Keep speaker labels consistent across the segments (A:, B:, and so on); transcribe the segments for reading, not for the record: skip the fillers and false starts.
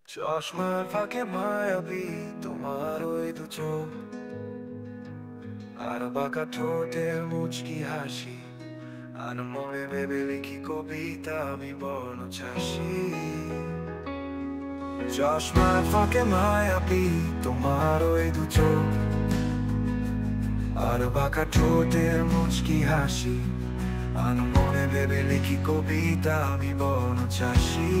A: চশমার ফাঁকে মায়াবী তোমার ওই দু চোখ, আর বাঁকা ঠোঁটের মুচকি হাসি, আর মনে ভেবে লিখি কবিতা আমি বর্ণ চাষি। চশমার ফাঁকে মায়াবী তোমার ওই দু চোখ, আর বাঁকা ঠোঁটের মুচকি হাসি, আর মনে ভেবে লিখি কবিতা আমি বর্ণ চাষি।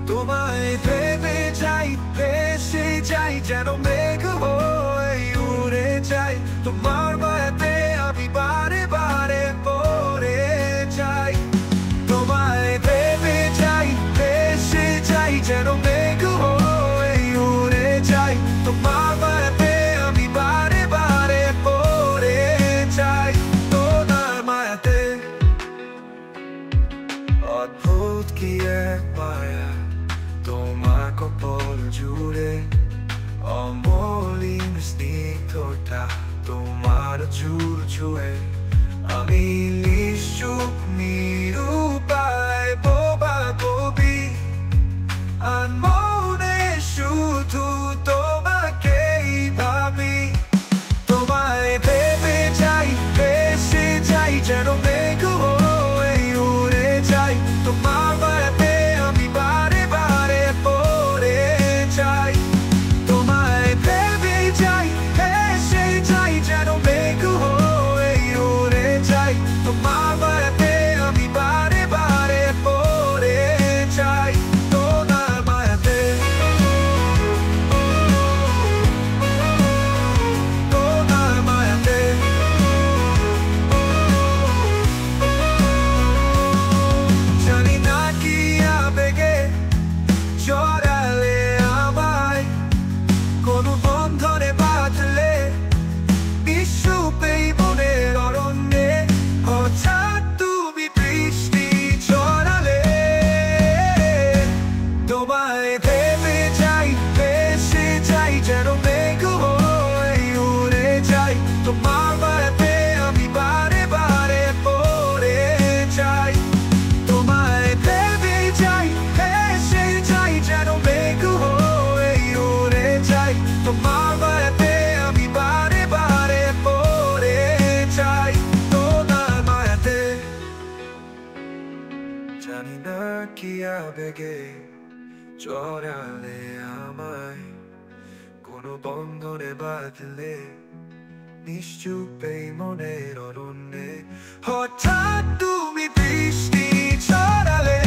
A: তোমায় ভেবে যাই, ভেসে যাই, যেন মেঘ হয়ে উড়ে যাই। তোমার মায়াতে আমি বারে বারে পড়ে যাই। তোমায় ভেবে যাই, ভেসে যাই, যেন মেঘ হয়ে উড়ে যাই। তোমার মায়াতে আমি বারে বারে পড়ে যাই। তোমার মায়াতে অদ্ভুত কি এক মায়া, তোমার কপাল জুড়ে অমলিন স্নিগ্ধতা তোমার চুল ছুঁয়ে। আমি নিশ্চুপ নিরুপায় বোবা কবি, আর মনে শুধু তোমাকেই ভাবি। তোমায় ভেবে যাই, ভেসে যাই, যেন মেঘ হয়ে উড়ে যাই। তোমার মায়াতে আমি বারে বারে পড়ে যাই। তোমায় ভেবে যাই, ভেসে যাই, যেন মেঘ হয়ে উড়ে যাই। তোমার মায়াতে আমি বারে বারে পড়ে যাই। তোমার মায়াতে, তোমার মায়াতে। জানি না কি আবেগে জড়ালে আমায়, কোনো বন্ধনে বাঁধলে বিশ্বপেই মনের অরণ্যে। হঠাৎ তুমি বৃষ্টি ছড়ালে। তোমায় ভেবে যাই, ভেসে যাই, যেন মেঘ হয়ে উড়ে যাই। তোমার মায়াতে আমি বারে বারে পড়ে যাই। তোমায় ভেবে যাই, ভেসে যাই, যেন মেঘ হয়ে উড়ে যাই। তোমার মায়াতে আমি বারে বারে পড়ে যাই। তোমার মায়াতে, জানি না কি আবেগে জড়ালে আমায়, কোনো বন্ধনে বাঁধলে নিশ্চুপেই মনের অরণ্যে। হঠাৎ তুমি বৃষ্টি ছড়ালে।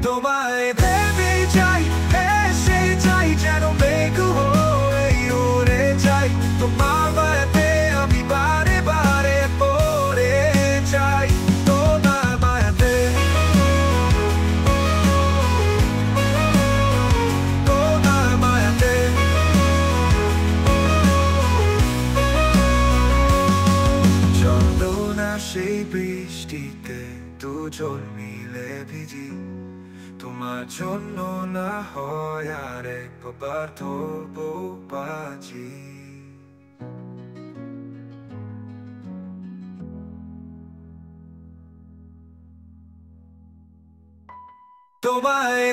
A: তোমায় ভেবে যাই, ভেসে যাই, যেন মেঘ হয়ে উড়ে যাই। তোমার মায়াতে আমি বারে বারে পড়ে যাই। তোমার মায়াতে, তোমার মায়াতে। চলো না সেই বৃষ্টিতে দুজন মিলে ভিজি, তোমার জন্য না হয় আর একবার ধরবো বাজি। তোমায়